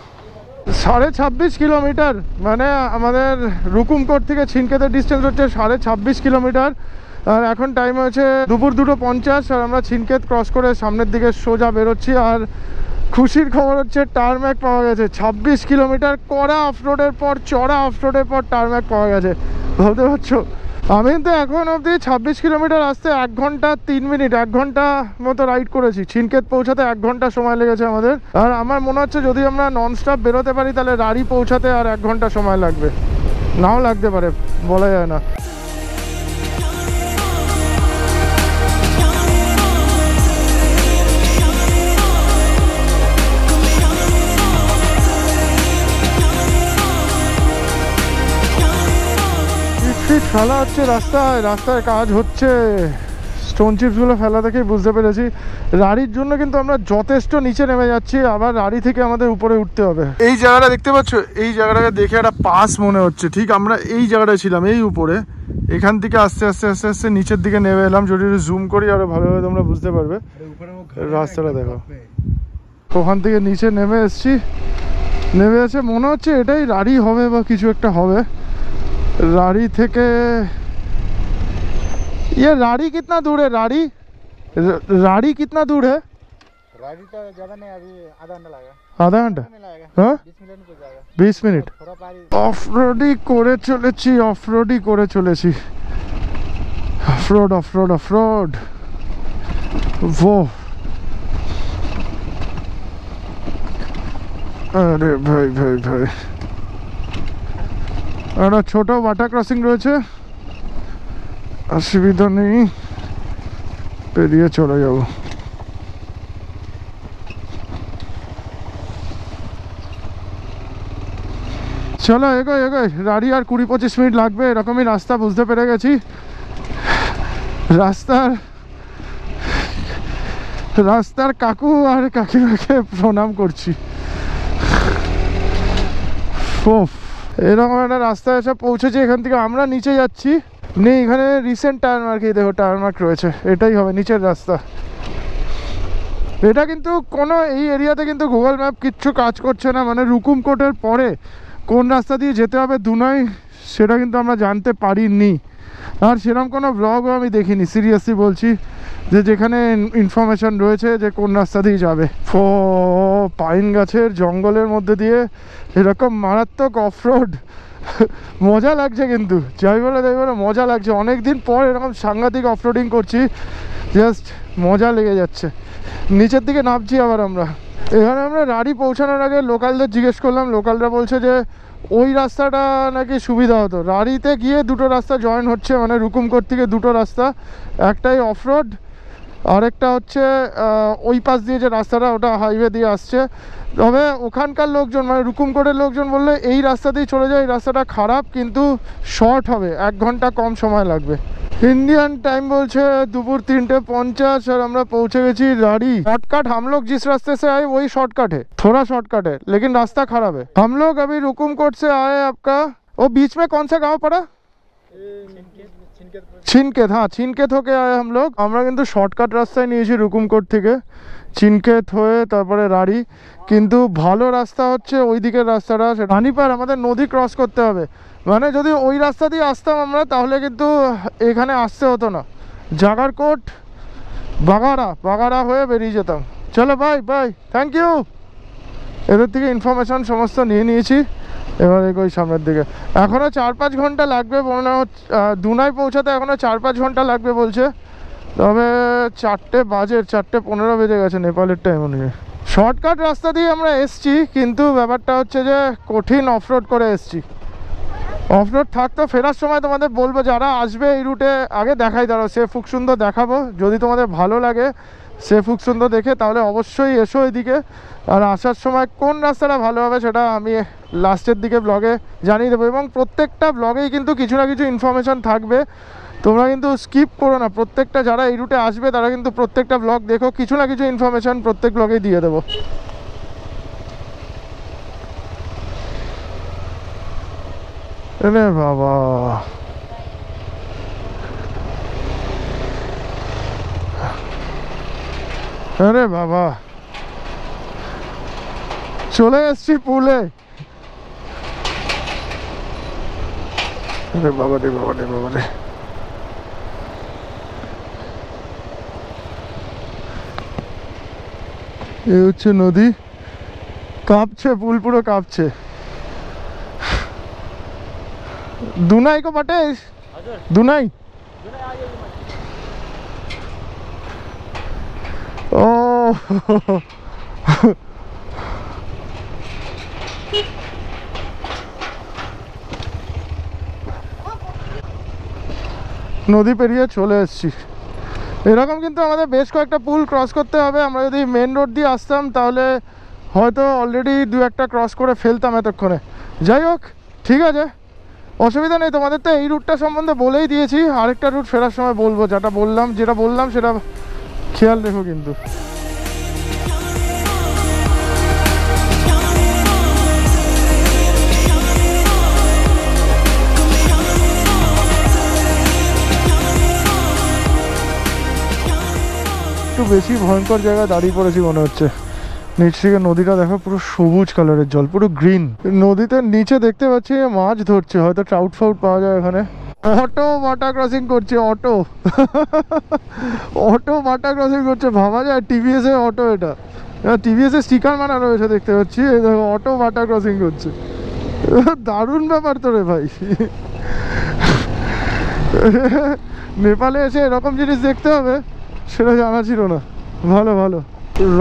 26.5 কিলোমিটার, মানে আমাদের রুকুমকোট থেকে ছিনকেতের ডিস্টেন্স হচ্ছে 26.5 কিলোমিটার। আর এখন টাইম হচ্ছে দুপুর 2:50, আর আমরা ছিনকেত ক্রস করে সামনের দিকে সোজা বেরোচ্ছি। আর খুশির খবর হচ্ছে টারম্যাক পাওয়া গেছে। 26 কিলোমিটার কড়া অফরোডের পর, চড়া অফরোডের পর টারম্যাক পাওয়া গেছে। ভাবতে পারছো, আমি তো এখন অবধি 26 কিলোমিটার আসতে 1 ঘন্টা 3 মিনিট, 1 ঘন্টা মতো রাইড করেছি। ছিনকেত পৌঁছাতে 1 ঘন্টা সময় লেগেছে আমাদের। আর আমার মনে হচ্ছে যদি আমরা নন স্টপ বেরোতে পারি তাহলে রাড়ি পৌঁছাতে আর 1 ঘন্টা সময় লাগবে, নাও লাগতে পারে, বলা যায় না। ফেলা হচ্ছে রাস্তায়, রাস্তায় কাজ হচ্ছে। স্টোন চিপসগুলো ফেলা দেখেই বুঝতে পেরেছি রাড়ির জন্য কিন্তু আমরা যথেষ্ট নিচে নেমে যাচ্ছি, আবার রাড়ি থেকে আমাদের উপরে উঠতে হবে। এই জায়গাটা দেখতে পাচ্ছ, এই জায়গাটাকে দেখে একটা পাস মনে হচ্ছে। ঠিক আমরা এই জায়গাটায় ছিলাম, এই উপরে। এখান থেকে আস্তে আস্তে আস্তে আস্তে নিচের দিকে নেমে এলাম। যদি জুম করি আরো ভালোভাবে তোমরা বুঝতে পারবে। রাস্তাটা দেখো, ওখান থেকে নিচে নেমে এসছি। নেমে আছে মনে হচ্ছে এটাই রাড়ি হবে বা কিছু একটা হবে। राड़ी थे के ये राड़ी कितना दूर है? राड़ी कितना दूर है? राड़ी तो ज़्यादा नहीं, अभी आधा घंटा लगेगा। आधा घंटा? हाँ 20 मिनट में जाएगा। 20 मिनट অফরোডই করে চলেছি, অফরোডই করে চলেছি। অফরোড অফরোড অফরোড वो अरे भाई भाई भाई একটা ছোট ওয়াটার ক্রসিং রয়েছে, অসুবিধা নেই, পেরিয়ে চলে যাব। চলো এগোই এগোই, গাড়ি আর 20-25 মিনিট লাগবে এরকমই রাস্তা বুঝতে পেরে গেছি। রাস্তার কাকু আর কাকিমাকে প্রণাম করছি। এরকম একটা রাস্তায় এসে পৌঁছেছি। এখান থেকে আমরা নিচে যাচ্ছি, নেই এখানে রিসেন্ট টায়ার মার্ক, এই দেখো টায়ার মার্ক রয়েছে, এটাই হবে নিচের রাস্তা। এটা কিন্তু কোনো এই এরিয়াতে কিন্তু গুগল ম্যাপ কিচ্ছু কাজ করছে না, মানে রুকুমকোটের পরে কোন রাস্তা দিয়ে যেতে হবে দুনাই সেটা কিন্তু আমরা জানতে পারিনি। আর সেরকম কোনো ব্লগও আমি দেখিনি, সিরিয়াসলি বলছি, যে যেখানে ইনফরমেশন রয়েছে যে কোন রাস্তা দিয়ে যাবে। পাইন গাছের জঙ্গলের মধ্যে দিয়ে এরকম মারাত্মক অফরোড, মজা লাগছে কিন্তু, যাই বলে তাই বলে মজা লাগছে। অনেক দিন পর এরকম সাংঘাতিক অফরোডিং করছি, জাস্ট মজা লেগে যাচ্ছে। নিচের দিকে নামছি আবার আমরা। এখানে আমরা রাড়ি পৌঁছানোর আগে লোকালদের জিজ্ঞেস করলাম, লোকালরা বলছে যে ওই রাস্তাটা নাকি সুবিধা হতো। রাড়িতে গিয়ে দুটো রাস্তা জয়েন হচ্ছে, মানে রুকুমকোট থেকে দুটো রাস্তা, একটাই অফরোড, আরেকটা হচ্ছে ওই পাশ দিয়ে যে রাস্তাটা ওটা হাইওয়ে দিয়ে আসছে। তবে ওখানকার লোকজন মানে রুকুমকোটের লোকজন বললে এই রাস্তা দিয়ে চলে যায়, এই রাস্তাটা খারাপ কিন্তু শর্ট হবে, 1 ঘন্টা কম সময় লাগবে। इंडियन टाइम बोलছে दोपहर 3:50 और আমরা পৌঁছে গেছি রাড়ি। शॉर्टकट हम लोग जिस रास्ते से आए वही शॉर्टकट है, थोड़ा शॉर्टकट है लेकिन रास्ता खराब है। हम लोग अभी रुकुमकोट से आए, आपका वो बीच में कौन सा गांव पड़ा? छिनकेत। हाँ छिनकेत होके आए हम लोग। আমরা কিন্তু শর্টকাট রাস্তায় নিয়েছি রুকুমকোট থেকে छिनकेत হয়ে তারপরে রাড়ি, কিন্তু ভালো রাস্তা হচ্ছে ওই দিকের রাস্তাটা, রানীপার আমাদের নদী ক্রস করতে হবে। মানে যদি ওই রাস্তা দিয়ে আসতাম আমরা তাহলে কিন্তু এখানে আসতে হতো না, জাগারকোট বাগাড়া হয়ে বেরিয়ে যেতাম। চলো বাই বাই, থ্যাংক ইউ। এদের থেকে ইনফরমেশান সমস্ত নিয়ে নিয়েছি, এবার এগোই সামনের দিকে। এখনও 4-5 ঘন্টা লাগবে মনে হচ্ছে, দুনাই পৌঁছাতে এখনও 4-5 ঘন্টা লাগবে বলছে। তবে 4টে বাজে, 4:15 বেজে গেছে নেপালের টাইম অনুযায়ী। শর্টকাট রাস্তা দিয়ে আমরা এসছি, কিন্তু ব্যাপারটা হচ্ছে যে কঠিন অফরোড করে এসছি। অফরোড থাকতো, ফেরার সময় তোমাদের বলবো যারা আসবে এই রুটে আগে দেখাই, দাঁড়াও সে ফুক সুন্দর দেখাবো, যদি তোমাদের ভালো লাগে সে ফুক সুন্দর দেখে তাহলে অবশ্যই এসো এদিকে। আর আসার সময় কোন রাস্তাটা ভালো হবে সেটা আমি লাস্টের দিকে ব্লগে জানিয়ে দেবো, এবং প্রত্যেকটা ব্লগেই কিন্তু কিছু না কিছু ইনফরমেশান থাকবে, তোমরা কিন্তু স্কিপ করো না। প্রত্যেকটা যারা এই রুটে আসবে তারা কিন্তু প্রত্যেকটা ব্লগ দেখো, কিছু না কিছু ইনফরমেশান প্রত্যেক ব্লগেই দিয়ে দেবো। अरे बाबा अरे बाबा चले एसছি পুলে। अरे बाबा रे बाबा रे बाबा रे, এই হচ্ছে নদী, কাঁপছে, পুল পুরো কাঁপছে। দুনাই কো বাটে, দুনাই ও নদী পেরিয়ে চলে এসেছি। এরকম কিন্তু আমাদের বেশ কয়েকটা পুল ক্রস করতে হবে। আমরা যদি মেন রোড দিয়ে আসতাম তাহলে হয়তো অলরেডি দু একটা ক্রস করে ফেলতাম এতক্ষণে। যাই হোক, ঠিক আছে, অসুবিধা নেই। তোমাদের তো এই রুটটা সম্বন্ধে বলেই দিয়েছি, আরেকটা রুট ফেরার সময় বলবো। যেটা বললাম সেটা খেয়াল রেখো কিন্তু। একটু বেশি ভয়ঙ্কর জায়গায় দাঁড়িয়ে পড়েছি মনে হচ্ছে। নিচ থেকে নদীটা দেখো, পুরো সবুজ কালারের জল, পুরো গ্রিন। নদীতে নিচে দেখতে পাচ্ছি মাছ ধরছে, হয়তো ট্রাউট ফাউট পাওয়া যায় এখানে। অটো ওয়াটার ক্রসিং করছে, অটো ওয়াটার ক্রসিং করছে, ভাবা যায়। টিভিএস এর অটো, এটা টিভিএস এর স্টিকার মারা রয়েছে দেখতে পাচ্ছি। অটো ওয়াটার ক্রসিং করছে, দারুণ ব্যাপার তো রে ভাই। নেপালে এসে এরকম জিনিস দেখতে হবে সেটা জানা ছিল না। ভালো ভালো,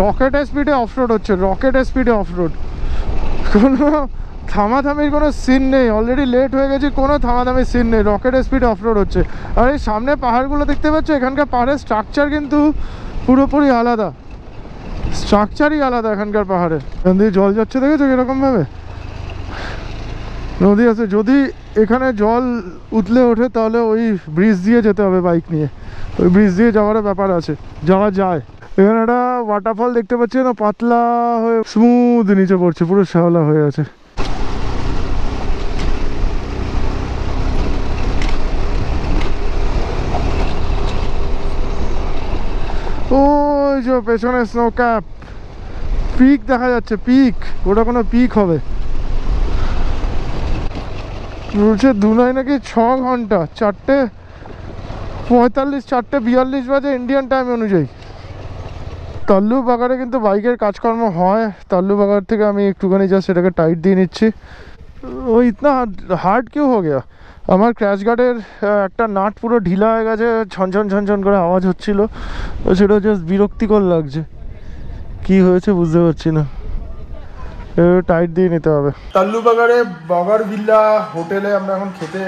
রকেট স্পিডে অফরোড হচ্ছে, রকেট স্পিডে অফরোড। কোনো থামাথামির কোনো সিন নেই, অলরেডি লেট হয়ে গেছি, কোনো থামাথামির সিন নেই, রকেট স্পিডে অফরোড হচ্ছে। আর এই সামনে পাহাড়গুলো দেখতে পাচ্ছ, এখানকার পাহাড়ের স্ট্রাকচার কিন্তু পুরোপুরি আলাদা, স্ট্রাকচারই আলাদা এখানকার পাহাড়ের। এখান দিয়ে জল যাচ্ছে, দেখেছো এরকমভাবে নদী আছে। যদি এখানে জল উতলে ওঠে তাহলে ওই ব্রিজ দিয়ে যেতে হবে বাইক নিয়ে, ওই ব্রিজ দিয়ে যাওয়ার ব্যাপার আছে, যাওয়া যায়। এখানে একটা ওয়াটারফল দেখতে পাচ্ছি না, পাতলা হয়ে স্মুথ নিচে পড়ছে, পুরো শ্যাওলা হয়ে আছে। ওই যে পেছনে স্নো ক্যাপ, পিক দেখা যাচ্ছে, পিক, ওটা কোনো পিক হবে। বলছে দুনাই নাকি 6 ঘন্টা, 4:45, 4:42 বাজে ইন্ডিয়ান টাইম অনুযায়ী। তাল্লু বাগারে কিন্তু বাইকের কাজকর্ম হয়। তাল্লু বাগার থেকে আমি একটুখানি জাস্ট সেটাকে টাইট দিয়ে নিচ্ছি। ও ইতনা হার্ড কেউ হয়ে গেয়া। আমার ক্র্যাশ গার্ডের একটা নাট পুরো ঢিলা হয়ে গেছে, ছনছন ছনছন করে আওয়াজ হচ্ছিল, সেটা জাস্ট বিরক্তিকর লাগছে। কি হয়েছে বুঝতে পারছি না, টাইট দিয়ে নিতে হবে। তাল্লু বাগারে বাগার ভিল্লা হোটেলে আমরা এখন খেতে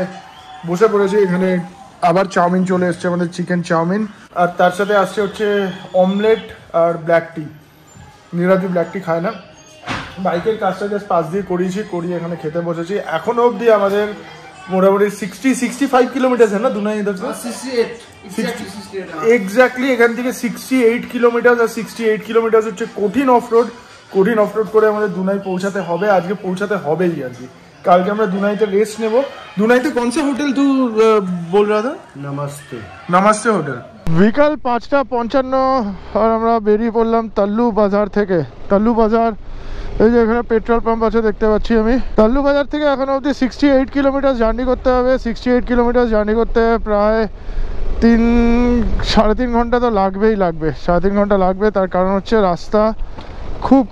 বসে পড়েছি। এখানে আবার চাউমিন চলে এসছে, আমাদের চিকেন চাউমিন, আর তার সাথে আসছে হচ্ছে অমলেট আর ব্ল্যাক টি। নীলাদ্রি ব্ল্যাক টি খায় না। বাইকের কাজটা জাস্ট পাশ দিয়ে করিয়ে এখানে খেতে বসেছি। এখনো অবধি আমাদের মোটামুটি 60-65 কিলোমিটার है ना দুনাই इधर से 68 এক্স্যাক্টলি। এখান থেকে 68 কিলোমিটার, আর 68 কিলোমিটার হচ্ছে কঠিন অফরোড করে আমাদের দুনাই পৌঁছাতে হবে। আজকে পৌঁছাতে হবেই আর কি। কালকে আমরা দুনাইতে রেস্ট নেব। দুনাইতে কোন সা হোটেল তু বল রা থা? নমস্তে হোটেল। বিকাল 5:55 আর আমরা বেরিয়ে পড়লাম তাল্লু বাজার থেকে। তাল্লু বাজার, এই যে এখানে পেট্রোল পাম্প আছে দেখতে পাচ্ছি আমি। তাল্লু বাজার থেকে এখন অবধি 68 কিলোমিটার জার্নি করতে হবে। 68 কিলোমিটার জার্নি করতে প্রায় 3-3.5 ঘন্টা তো লাগবে। 3.5 ঘন্টা লাগবে। তার কারণ হচ্ছে রাস্তা খুব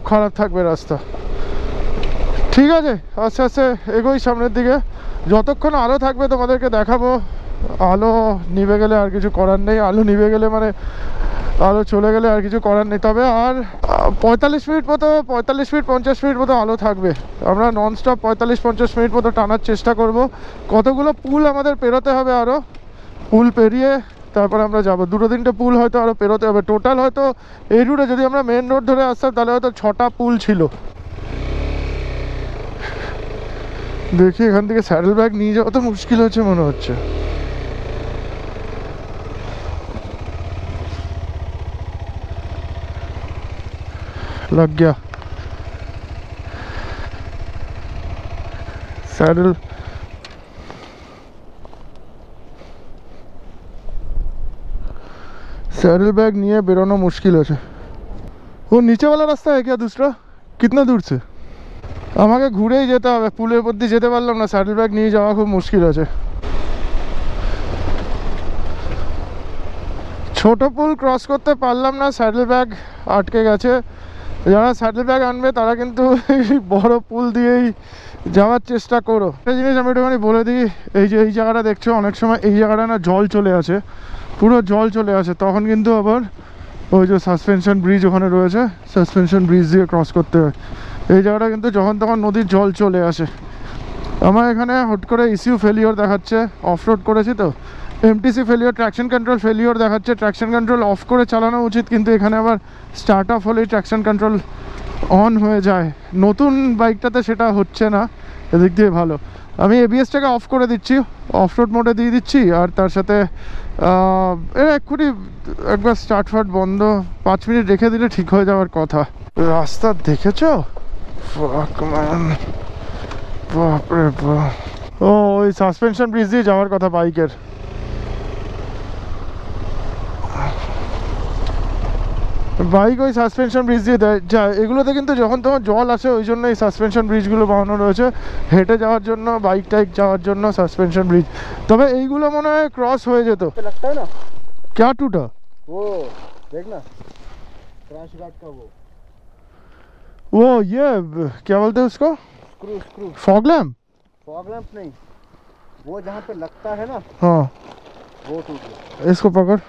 খারাপ থাকবে রাস্তা। ঠিক আছে, আস্তে আস্তে এগোই সামনের দিকে। যতক্ষণ আলো থাকবে তোমাদেরকে দেখাবো। আলো নিভে গেলে আর কিছু করার নেই। আলো চলে গেলে আর কিছু করার নেই। তবে আর 45 মিনিট মতো, 50 মিনিট মতো আলো থাকবে। আমরা ননস্টপ 45-50 মিনিট মতো টানার চেষ্টা করব। কতগুলো পুল আমাদের পেরোতে হবে, আরও পুল পেরিয়ে তারপরে আমরা যাবো। 2-3টে পুল হয়তো আরও পেরোতে হবে। টোটাল হয়তো এই রুটে যদি আমরা মেন রোড ধরে আসতাম তাহলে হয়তো 6টা পুল ছিল। দেখি এখান থেকে স্যাডেল ব্যাগ নিয়ে যাওয়া তো মুশকিল হচ্ছে মনে হচ্ছে। लग गया सैडल। सैडल बैग নিয়ে বেরোনো মুশকিল আছে। वो नीचे वाला रास्ता है क्या दूसरा? कितना दूर से? আমাকে ঘুরেই যেতে হবে, পুলের উপর দিয়ে যেতে পারলাম না। স্যাডেল ব্যাগ নিয়ে যাওয়া খুব মুশকিল আছে। ছোট পুল ক্রস করতে পারলাম না, স্যাডেল ব্যাগ আটকে গেছে। যারা স্যাডেল ব্যাগ আনবে তারা কিন্তু এই বড় পুল দিয়েই যাওয়ার চেষ্টা করো। একটা জিনিস আমি একটুখানি বলে দিই, এই যে এই জায়গাটা দেখছো, অনেক সময় এই জায়গাটা না জল চলে আসে, পুরো জল চলে আসে, তখন কিন্তু আবার ওই যে সাসপেনশন ব্রিজ ওখানে রয়েছে, সাসপেনশন ব্রিজ দিয়ে ক্রস করতে হয়। এই জায়গাটা কিন্তু যখন তখন নদীর জল চলে আসে। আমার এখানে হট করে ইসিউ ফেলিওর দেখাচ্ছে, অফ রোড করেছি তো, MTC failure, traction control failure দেখাচ্ছে। ট্র্যাকশন কন্ট্রোল অফ করে চালানো উচিত, কিন্তু এখানে আবার স্টার্ট অফ হলেই ট্র্যাকশন কন্ট্রোল অন হয়ে যায়। নতুন বাইকটাতে সেটা হচ্ছে না, এদিক দিয়ে ভালো। আমি এবিএসটাকে অফ করে দিচ্ছি, অফ রোড মোডে দিয়ে দিচ্ছি, আর তার সাথে এক্ষুনি একবার স্টার্ট ফার্ট বন্ধ 5 মিনিট রেখে দিলে ঠিক হয়ে যাওয়ার কথা। রাস্তা দেখেছো? বাপরে বাপ। ও ওই সাসপেনশন ব্রিজ দিয়ে যাওয়ার কথা বাইকের। বাইক ওই সাসপেনশন ব্রিজ দিয়ে যায়। এগুলোতে কিন্তু যখন তখন জল আসে, ওই জন্য এই সাসপেনশন ব্রিজগুলো বানানো রয়েছে, হেঁটে যাওয়ার জন্য, বাইক টাইক যাওয়ার জন্য সাসপেনশন ব্রিজ। তবে এইগুলো মনে হয় ক্রস হয়ে যেত। लगता है ना क्या टूटा? वो देखना क्रैश गार्ड का वो ये क्या बोलते हैं उसको, screw fog lamp? Fog lamp नहीं, वो जहाँ पे लगता है ना हाँ, वो टूट गया। इसको पकड़।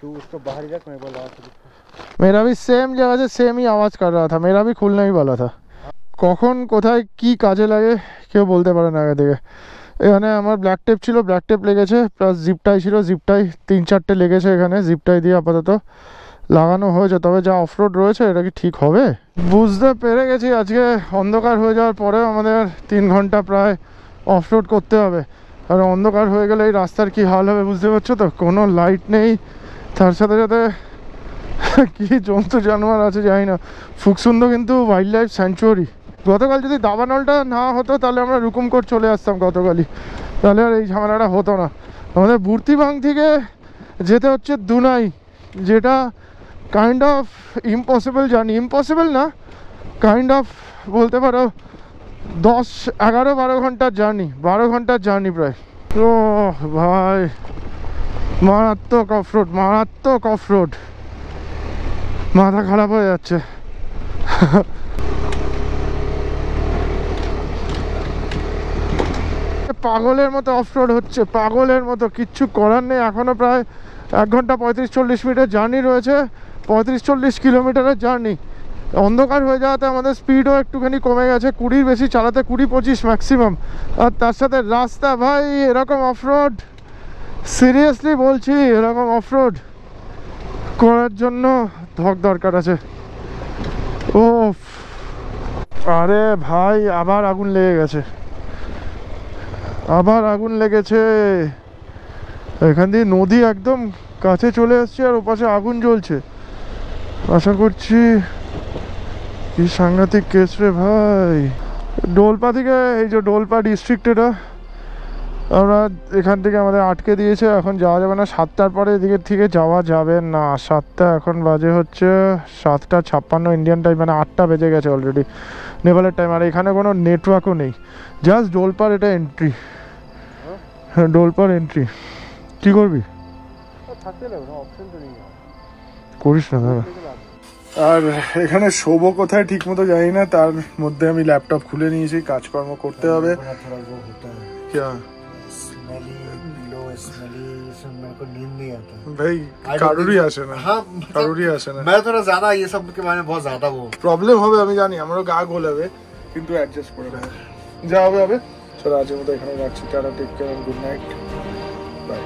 तू उसको बाहर ही रख, मैं बोल रहा था मेरा भी सेम जगह से सेम ही आवाज़ कर रहा था, मेरा भी खुलने ही वाला था। কখন কোথায় কি কাজে লাগে কেউ বলতে পারে না আগে থেকে। এখানে আমার ব্ল্যাক টেপ ছিল, ব্ল্যাক টেপ লেগেছে, প্লাস জিপটাই ছিল, জিপটাই 3-4টে লেগেছে এখানে, জিপটাই দিয়ে আপাতত লাগানো হয়েছে। তবে যা অফরোড রয়েছে এটা কি ঠিক হবে বুঝতে পেরে গেছি। আজকে অন্ধকার হয়ে যাওয়ার পরেও আমাদের 3 ঘন্টা প্রায় অফরোড করতে হবে। আর অন্ধকার হয়ে গেলে এই রাস্তার কি হাল হবে বুঝতে পারছো তো, কোনো লাইট নেই, তার সাথে সাথে কি জন্তু জানোয়ার আছে জানি না। ফুকসুন্দ কিন্তু ওয়াইল্ড লাইফ স্যাংচুয়ারি। গতকাল যদি দাবানলটা না হতো তাহলে আমরা রুকুমকোট চলে আসতাম গতকালই, তাহলে আর এই ঝামেলাটা হতো না। আমাদের বুর্তিবাং থেকে যেতে হচ্ছে দুনাই, যেটা kind of impossible journey, impossible না, কাইন্ড অফ বলতে পারো 10-11-12 ঘন্টার জার্নি, 12 ঘন্টার জার্নি প্রায়। ও ভাই, মারাত্মক অফরোড, মারাত্মক অফরোড, মাথা খারাপ হয়ে যাচ্ছে। পাগলের মতো অফরোড হচ্ছে, পাগলের মতো, কিচ্ছু করার নেই। এখনও প্রায় 1 ঘন্টা 35-40 মিনিটের জার্নি রয়েছে, 35-40 কিলোমিটারের জার্নি। অন্ধকার হয়ে যাওয়াতে আমাদের স্পিডও একটুখানি কমে গেছে, 20 বেশি চালাতে, 20-25 ম্যাক্সিমাম। আর তার সাথে রাস্তা ভাই এরকম অফরোড, সিরিয়াসলি বলছি, এরকম অফরোড করার জন্য ধক দরকার আছে। ও আরে ভাই, আবার আগুন লেগে গেছে, আবার আগুন লেগেছে। এখান দিয়ে নদী একদম কাছে চলে এসছে, আর ওপাশে আগুন জ্বলছে। আশা করছি কি সাংঘাতিক কেস রে ভাই। ডোলপা থেকে, এই যে ডোলপা ডিস্ট্রিক্ট, এটা আমরা এখান থেকে আমাদের আটকে দিয়েছে, এখন যাওয়া যাবে না। 7টার পরে এদিকের থেকে যাওয়া যাবে না। 7টা এখন বাজে হচ্ছে 7:56 ইন্ডিয়ান টাইম, মানে 8টা বেজে গেছে অলরেডি নেপালের টাইম। আর এখানে কোনো নেটওয়ার্কও নেই, জাস্ট ডোলপার এটা এন্ট্রি, হ্যাঁ ডোলপার এন্ট্রি। কী করবি? থাকতে লাগবে না, অপশন তো নেই, করিস না দাদা। আর এখানে শোবো কোথায় ঠিক মতো জানি না, তার মধ্যে আমি ল্যাপটপ খুলে নিয়েছি, কাজকর্ম করতে হবে। थोड़ा वो होता है क्या स्मेली, लो स्मेली, मेरे को नींद नहीं आता। भाई কারোরই আসে না, हाँ কারোরই আসে না। मैं थोड़ा ज्यादा ये सब के बारे में बहुत ज्यादा वो প্রবলেম হবে আমি জানি, আমারও গা গোলাবে, কিন্তু অ্যাডজাস্ট করে নেবে, যা হবে হবে। চলো আজকের মতো এখানে রাখছি, tata, take care, good night, by.